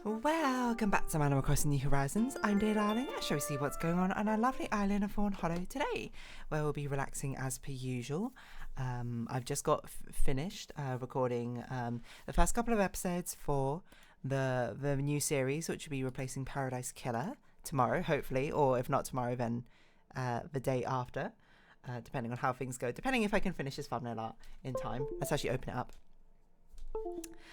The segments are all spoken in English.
Welcome back to Animal Crossing New Horizons. I'm dear darling. I shall see what's going on our lovely island of Fawnhallow today, where we'll be relaxing as per usual. I've just got finished recording the first couple of episodes for the new series, which will be replacing Paradise Killer tomorrow, hopefully, or if not tomorrow, then the day after, depending on how things go. Depending if I can finish this thumbnail art in time. Let's actually open it up.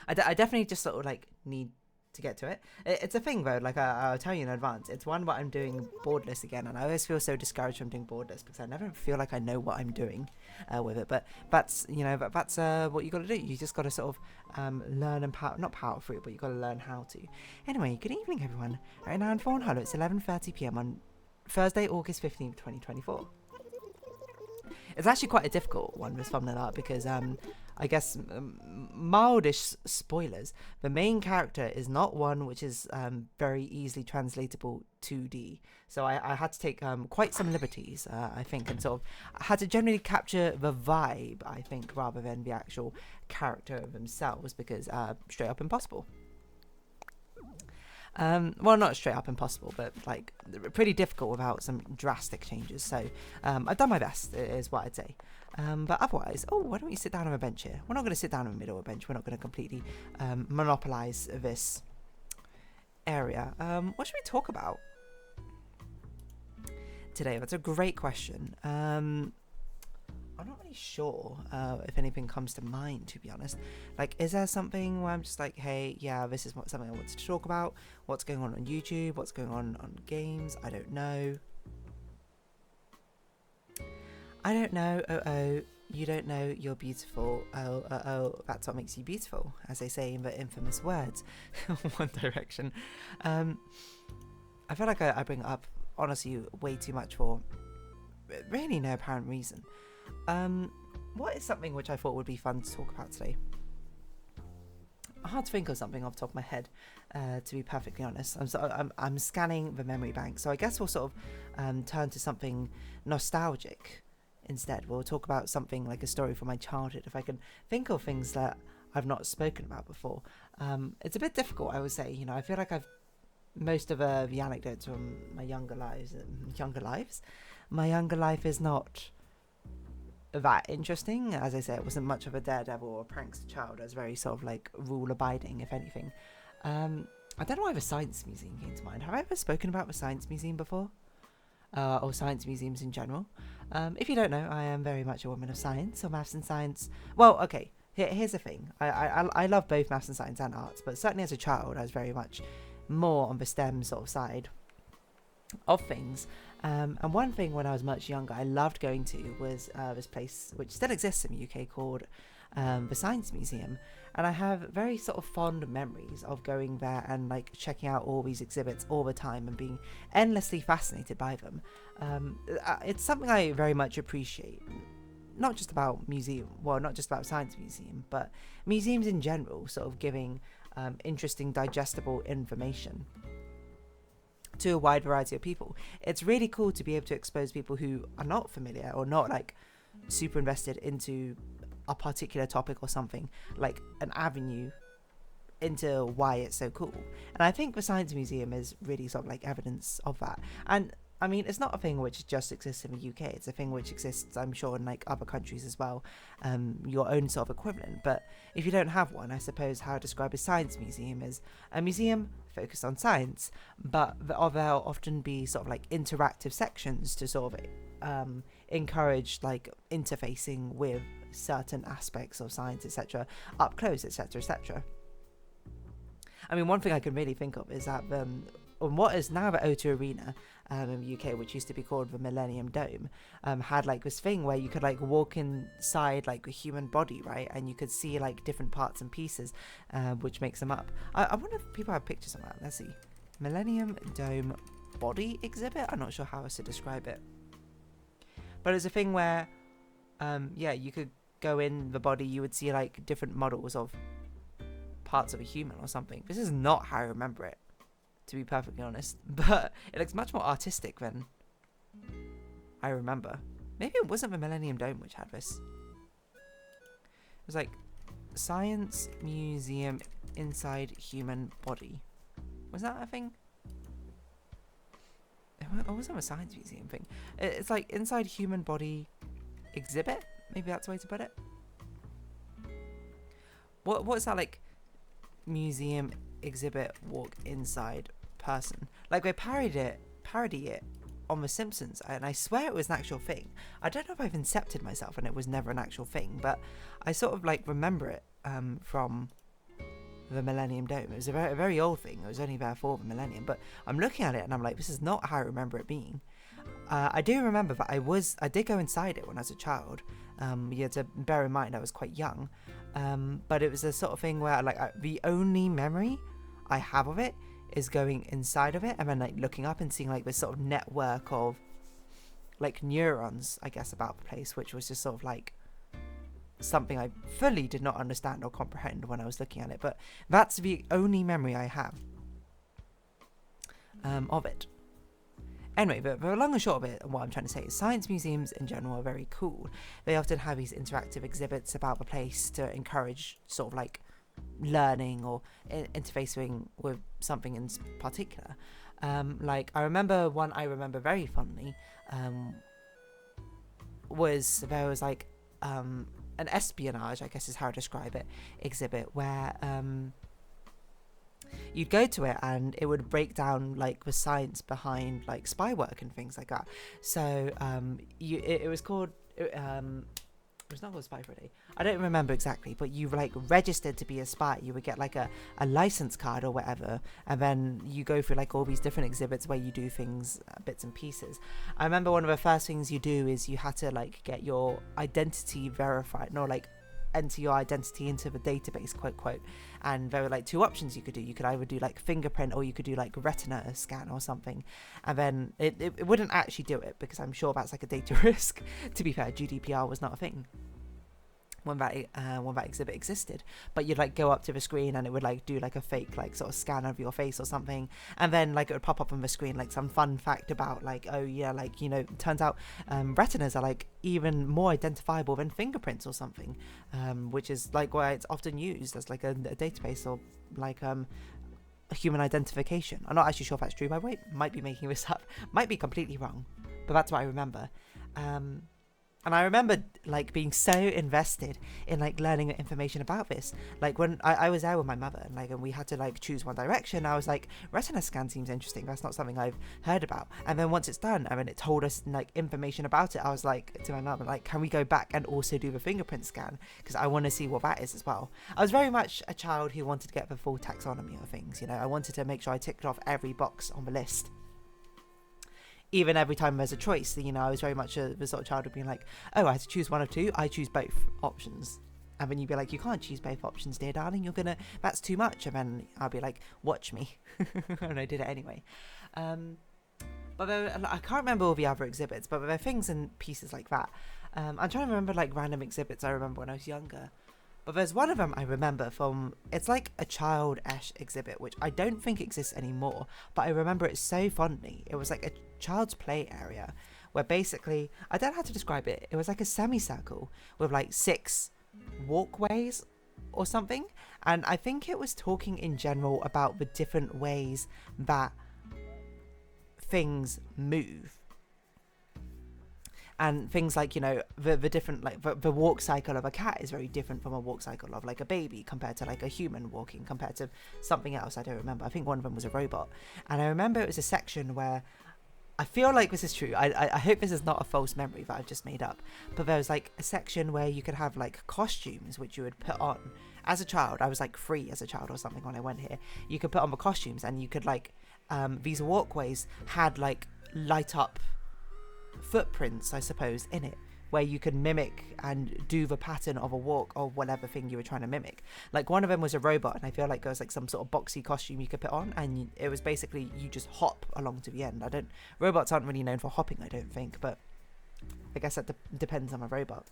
I definitely just sort of like need to get to it. It's a thing though, like I'll tell you in advance, it's one what I'm doing boardless again, and I always feel so discouraged from doing boardless because I never feel like I know what I'm doing with it. But that's what you got to do. You just got to sort of learn and not power through, but you got to learn how to. Anyway, good evening everyone. Right now in Fawnhallow, it's 11:30 p.m. on Thursday, August 15th, 2024. It's actually quite a difficult one, this thumbnail art, because I guess mildish spoilers. The main character is not one which is very easily translatable 2D. So I had to take quite some liberties, I think, and sort of I had to generally capture the vibe, I think, rather than the actual character themselves, because straight up impossible. Well, not straight up impossible, but like pretty difficult without some drastic changes. So I've done my best, is what I'd say. But otherwise, why don't we sit down on a bench here? We're not going to sit down in the middle of a bench. We're not going to completely monopolize this area. What should we talk about today? That's a great question. I'm not really sure if anything comes to mind, to be honest. Like, is there something where I'm just like, hey, yeah, this is something I wanted to talk about? What's going on YouTube? What's going on games? I don't know. I don't know. Oh, you don't know you're beautiful. Oh, that's what makes you beautiful, as they say in the infamous words. One Direction. I feel like I bring it up, honestly, way too much for really no apparent reason. What is something which I thought would be fun to talk about today? Hard to think of something off the top of my head, to be perfectly honest. I'm scanning the memory bank, so I guess we'll sort of turn to something nostalgic instead. We'll talk about something like a story from my childhood, if I can think of things that I've not spoken about before. It's a bit difficult, I would say. You know, I feel like most of the anecdotes from my younger life is not that interesting. As I say, it wasn't much of a daredevil or a prankster child. I was very sort of like rule abiding, if anything. I don't know why the Science Museum came to mind. Have I ever spoken about the Science Museum before? Or science museums in general? If you don't know, I am very much a woman of science, or maths and science. Well, okay, here's the thing. I love both maths and science and arts, but certainly as a child I was very much more on the STEM sort of side of things. And one thing when I was much younger I loved going to was this place which still exists in the UK called the Science Museum, and I have very sort of fond memories of going there and like checking out all these exhibits all the time and being endlessly fascinated by them. It's something I very much appreciate, not just about Science Museum, but museums in general, sort of giving interesting digestible information to a wide variety of people. It's really cool to be able to expose people who are not familiar or not like super invested into a particular topic or something, like an avenue into why it's so cool. And I think the Science Museum is really sort of like evidence of that. And I mean, it's not a thing which just exists in the UK. It's a thing which exists, I'm sure, in like other countries as well, your own sort of equivalent. But if you don't have one, I suppose how I describe a science museum is a museum focused on science, but there'll often be sort of like interactive sections to sort of encourage like interfacing with certain aspects of science, etc., up close, etc., etc. I mean, one thing I can really think of is that on what is now the O2 Arena in the UK, which used to be called the Millennium Dome, had like this thing where you could like walk inside like a human body, right, and you could see like different parts and pieces, which makes them up. I wonder if people have pictures of that. Let's see. Millennium Dome body exhibit. I'm not sure how else to describe it, but it's a thing where you could go in the body, you would see like different models of parts of a human or something. This is not how I remember it, to be perfectly honest, but it looks much more artistic than I remember. Maybe it wasn't the Millennium Dome which had this. It was like Science Museum inside human body. Was that a thing? Or was that a science museum thing? It's like inside human body exhibit. Maybe that's the way to put it. What's that like? Museum exhibit walk inside person. Like they parody it on The Simpsons, and I swear it was an actual thing. I don't know if I've incepted myself and it was never an actual thing, but I sort of like remember it from the Millennium Dome. It was a very old thing. It was only there for the Millennium, but I'm looking at it and I'm like, this is not how I remember it being. I do remember that I did go inside it when I was a child. You had to bear in mind I was quite young, but it was a sort of thing where like the only memory I have of it is going inside of it and then like looking up and seeing like this sort of network of like neurons, I guess, about the place, which was just sort of like something I fully did not understand or comprehend when I was looking at it. But that's the only memory I have of it. Anyway, but the long and short of it, what I'm trying to say is science museums in general are very cool. They often have these interactive exhibits about the place to encourage sort of like learning or interfacing with something in particular. Like I remember one I remember very fondly was there was like an espionage, I guess is how I describe it, exhibit where you'd go to it and it would break down like the science behind like spy work and things like that. So it was called it was not called Spy Friday. I don't remember exactly, but you like registered to be a spy. You would get like a license card or whatever, and then you go through like all these different exhibits where you do things, bits and pieces. I remember one of the first things you do is you had to like get your identity verified, no, like enter your identity into the database, quote, and there were like two options you could do. You could either do like fingerprint or you could do like retina scan or something, and then it wouldn't actually do it because I'm sure that's like a data risk. To be fair, GDPR was not a thing when that exhibit existed, but you'd like go up to the screen and it would like do like a fake like sort of scan of your face or something, and then like it would pop up on the screen like some fun fact about like, oh yeah, like, you know, turns out retinas are like even more identifiable than fingerprints or something, which is like why it's often used as like a database or like a human identification. I'm not actually sure if that's true, by the way. Might be making this up, might be completely wrong, but that's what I remember. And I remember like being so invested in like learning information about this. Like when I was there with my mother and we had to like choose one direction, I was like, retina scan seems interesting. That's not something I've heard about. And then once it's done, and then it told us like information about it, I was like to my mother, like, can we go back and also do the fingerprint scan? Because I want to see what that is as well. I was very much a child who wanted to get the full taxonomy of things. You know, I wanted to make sure I ticked off every box on the list. Even every time there's a choice, you know, I was very much the sort of child who'd be like, oh, I had to choose one or two, I choose both options. And then you'd be like, you can't choose both options, dear darling, that's too much. And then I'll be like, watch me. And I did it anyway. But I can't remember all the other exhibits, but there are things and pieces like that. I'm trying to remember like random exhibits I remember when I was younger. But there's one of them I remember from, it's like a child-esque exhibit, which I don't think exists anymore, but I remember it so fondly. It was like a child's play area where basically, I don't know how to describe it. It was like a semicircle with like 6 walkways or something. And I think it was talking in general about the different ways that things move. And things like, you know, the different, like, the walk cycle of a cat is very different from a walk cycle of, like, a baby compared to, like, a human walking, compared to something else I don't remember. I think one of them was a robot. And I remember it was a section where, I feel like this is true. I hope this is not a false memory that I've just made up. But there was, like, a section where you could have, like, costumes which you would put on. As a child, I was, like, 3 as a child or something when I went here. You could put on the costumes and you could, like, these walkways had, like, light up footprints, I suppose, in it, where you could mimic and do the pattern of a walk or whatever thing you were trying to mimic. Like one of them was a robot, and I feel like there was like some sort of boxy costume you could put on, and it was basically you just hop along to the end. Robots aren't really known for hopping, I don't think, but I guess that depends on a robot.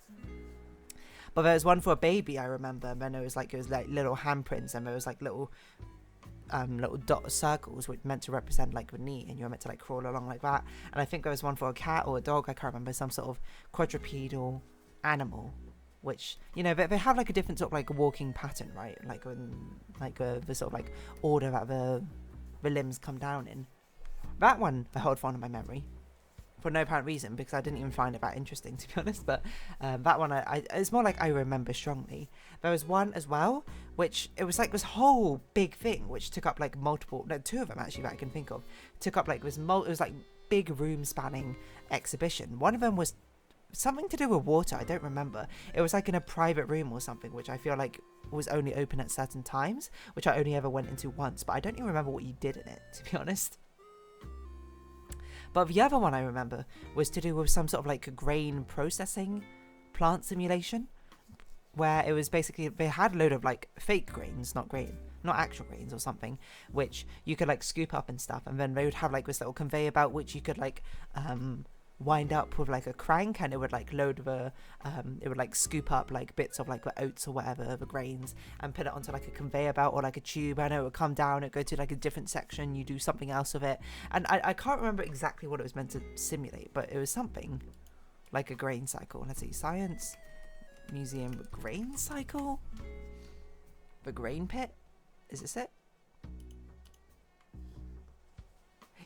But there was one for a baby, I remember, and then it was like little handprints, and there was like little dot circles which meant to represent like the knee, and you were meant to like crawl along like that. And I think there was one for a cat or a dog, I can't remember, some sort of quadrupedal animal, which, you know, they have like a different sort of like walking pattern, right? Like the sort of like order that the the limbs come down in. That one I hold fond in my memory for no apparent reason, because I didn't even find it that interesting, to be honest. But that one, it's more like I remember strongly. There was one as well, which it was like this whole big thing, which took up like two of them actually that I can think of, took up like it was like big room spanning exhibition. One of them was something to do with water. I don't remember. It was like in a private room or something, which I feel like was only open at certain times, which I only ever went into once, but I don't even remember what you did in it, to be honest. But the other one I remember was to do with some sort of like grain processing plant simulation, where it was basically, they had a load of like fake grains, not actual grains or something, which you could like scoop up and stuff, and then they would have like this little conveyor belt which you could like wind up with like a crank, and it would like load the it would like scoop up like bits of like the oats or whatever, the grains, and put it onto like a conveyor belt or like a tube, and it would come down, it would go to like a different section, you do something else with it, and I can't remember exactly what it was meant to simulate, but it was something like a grain cycle. Let's see, Science Museum grain cycle, the grain pit, is this it?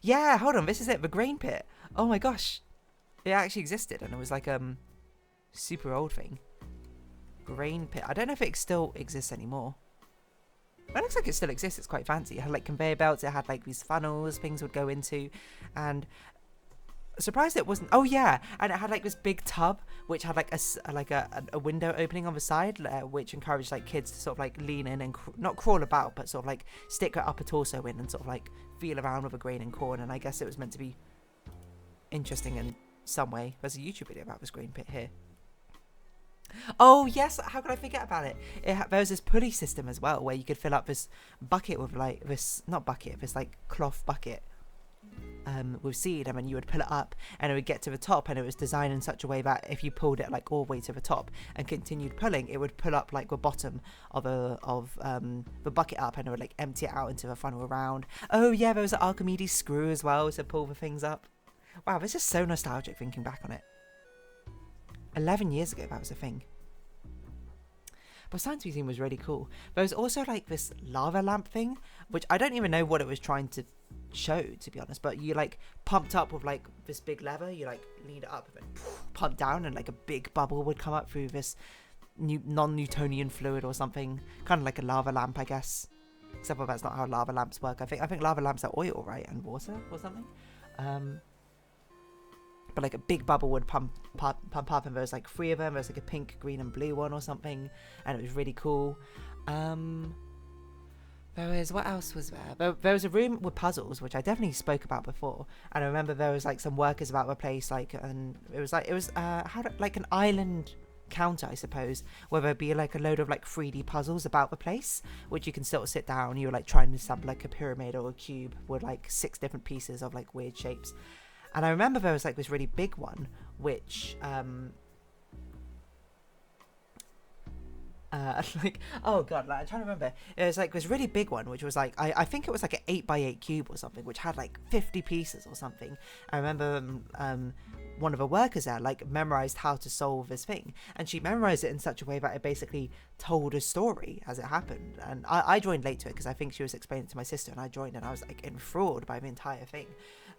Yeah, hold on, this is it, the grain pit. Oh my gosh, it actually existed, and it was like super old thing. Grain pit. I don't know if it still exists anymore. It looks like it still exists. It's quite fancy. It had like conveyor belts. It had like these funnels things would go into, and surprised it wasn't. Oh yeah, and it had like this big tub which had like a window opening on the side, which encouraged like kids to sort of like lean in and not crawl about, but sort of like stick their upper torso in and sort of like feel around with a grain and corn. And I guess it was meant to be interesting in some way. There's a YouTube video about this grain pit here. Oh yes, how could I forget about it? There was this pulley system as well, where you could fill up this bucket with like this like cloth bucket with seed, and then you would pull it up and it would get to the top, and it was designed in such a way that if you pulled it like all the way to the top and continued pulling, it would pull up like the bottom of the bucket up, and it would like empty it out into the funnel around. Oh yeah, there was an Archimedes screw as well to pull the things up. Wow, this is so nostalgic thinking back on it. 11 years ago that was a thing. But Science Museum was really cool. There was also like this lava lamp thing, which I don't even know what it was trying to show, to be honest, but you like pumped up with like this big lever, you like lead it up and then pump down, and like a big bubble would come up through this non-Newtonian fluid or something, kind of like a lava lamp, I guess, except for that's not how lava lamps work. I think lava lamps are oil, right, and water or something. But like a big bubble would pump up, and there was like 3 of them. There was like a pink, green, and blue one or something, and it was really cool. What else was there? There was a room with puzzles, which I definitely spoke about before, and I remember there was like some workers about the place, like, and it was like an island counter, I suppose, where there'd be like a load of like 3D puzzles about the place, which you can sort of sit down, you're like trying to assemble like a pyramid or a cube with like 6 different pieces of like weird shapes. And I remember there was like this really big one, which like, oh god, like, I'm trying to remember. It was like this really big one, which was like, I think it was like an 8x8 cube or something, which had like 50 pieces or something. I remember one of the workers there like memorized how to solve this thing, and she memorized it in such a way that it basically told a story as it happened. And I joined late to it because I think she was explaining it to my sister, and I joined, and I was like enthralled by the entire thing.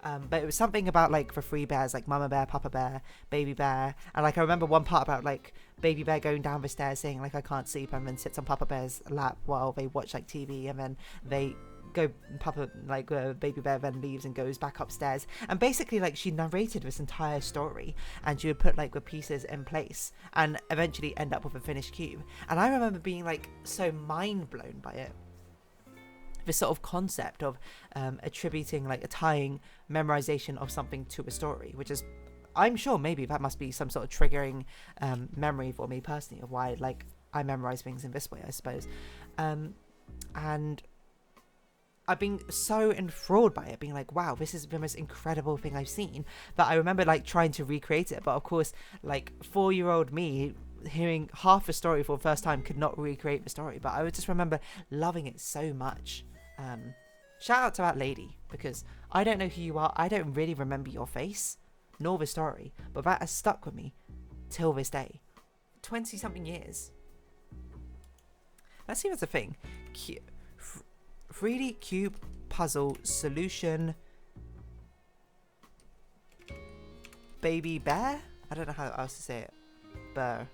But it was something about like the 3 bears, like Mama Bear, Papa Bear, Baby Bear, and like I remember one part about like Baby Bear going down the stairs saying like I can't sleep, and then sits on Papa Bear's lap while they watch like TV, and then they go, Baby Bear then leaves and goes back upstairs, and basically like she narrated this entire story, and she would put like the pieces in place and eventually end up with a finished cube. And I remember being like so mind blown by it, this sort of concept of attributing, like tying memorization of something to a story, which is, I'm sure maybe that must be some sort of triggering memory for me personally of why like I memorize things in this way, I suppose. And I've been so enthralled by it, being like, wow, this is the most incredible thing I've seen, that I remember like trying to recreate it. But of course, like 4-year-old me hearing half a story for the first time could not recreate the story, but I would just remember loving it so much. Shout out to that lady, because I don't know who you are, I don't really remember your face nor the story, but that has stuck with me till this day, 20 something years. Let's see what's a thing. 3D cube puzzle solution. Baby bear? I don't know how else to say it. Bear.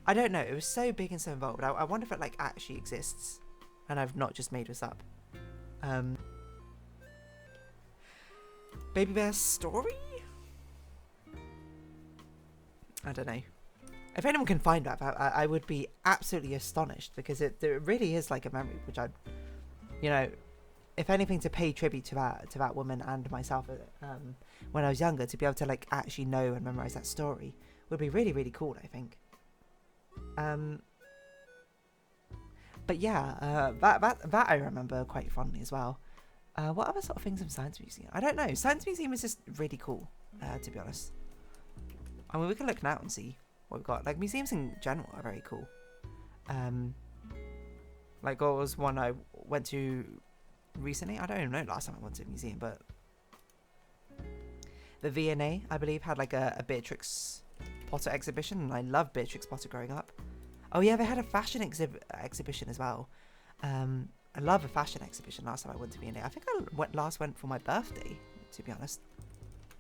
I don't know. It was so big and so involved. I wonder if it like actually exists, and I've not just made this up. Baby bear story? I don't know. If anyone can find that, I would be absolutely astonished, because it really is like a memory, which I, you know, if anything, to pay tribute to that woman and myself when I was younger, to be able to like actually know and memorize that story would be really, really cool, I think. But yeah, that I remember quite fondly as well. What other sort of things in Science Museum? I don't know. Science Museum is just really cool, to be honest. I mean, we can look now and see what we've got. Like, museums in general are very cool. Like, what was one I went to recently? I don't even know last time I went to a museum, but the V&A, I believe, had like a Beatrix Potter exhibition, and I loved Beatrix Potter growing up. Oh yeah, they had a fashion exhibition as well. I love a fashion exhibition last time I went to V&A. I think I last went for my birthday, to be honest.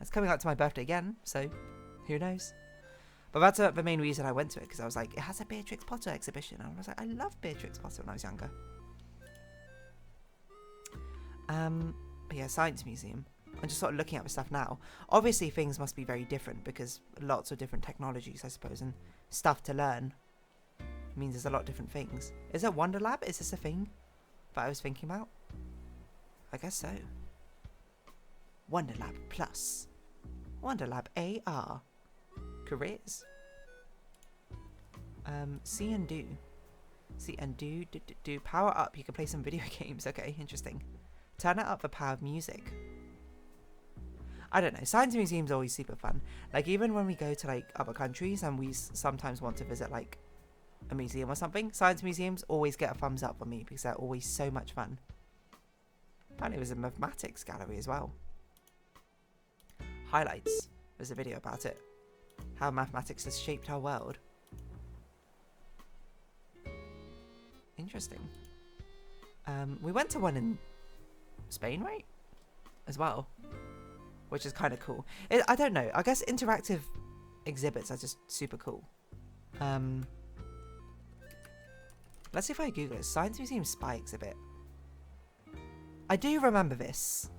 It's coming up to my birthday again, so who knows? But that's the main reason I went to it, because I was like, it has a Beatrix Potter exhibition. And I was like, I love Beatrix Potter when I was younger. But yeah, Science Museum. I'm just sort of looking at the stuff now. Obviously, things must be very different, because lots of different technologies, I suppose, and stuff to learn means there's a lot of different things. Is there Wonder Lab? Is this a thing that I was thinking about? I guess so. Wonder Lab Plus. Wonder Lab AR. Careers. See and do. See and do. Power up. You can play some video games. Okay, interesting. Turn it up the power of music. I don't know. Science museums are always super fun. Like, even when we go to like other countries and we sometimes want to visit like a museum or something, science museums always get a thumbs up for me, because they're always so much fun. Apparently, there's a mathematics gallery as well. Highlights. There's a video about it. How mathematics has shaped our world. Interesting. We went to one in Spain, right? As well. Which is kind of cool. I don't know. I guess interactive exhibits are just super cool. Let's see if I Google it. Science Museum Spy Exhibit. I do remember this.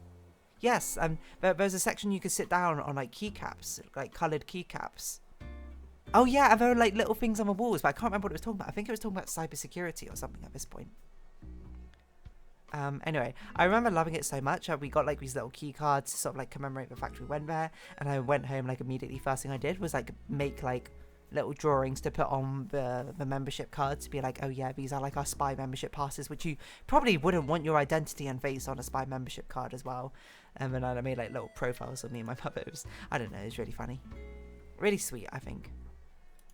Yes, there's a section you could sit down on, like, keycaps, like coloured keycaps. Oh yeah, and there were like little things on the walls, but I can't remember what it was talking about. I think it was talking about cybersecurity or something at this point. Anyway, I remember loving it so much. We got like these little key cards to sort of like commemorate the fact we went there, and I went home like immediately. First thing I did was like make like little drawings to put on the membership card, to be like, oh yeah, these are like our spy membership passes, which you probably wouldn't want your identity and face on a spy membership card as well. And then I made like little profiles of me and my puppets. I don't know, it was really funny, really sweet, I think.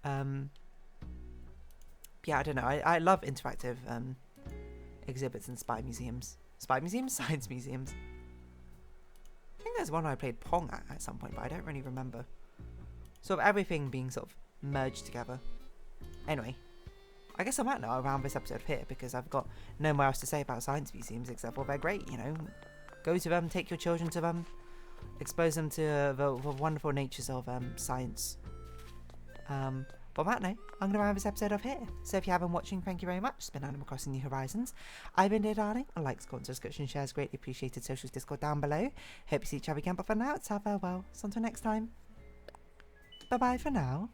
Yeah, I don't know. I love interactive exhibits and spy museums. Spy museums? Science museums. I think there's one I played Pong at some point, but I don't really remember. Sort of everything being sort of merged together. Anyway, I guess I might now around this episode here, because I've got no more else to say about science museums except for they're great, you know. Go to them, take your children to them, expose them to the wonderful natures of science. But on that note, I'm going to round this episode off here. So if you have been watching, thank you very much. It's been Animal Crossing New Horizons. I've been Dear Darling. A like, comment, subscription, shares, greatly appreciated. Socials, Discord down below. Hope you see each other again. But for now, it's our farewell. So until next time. Bye-bye for now.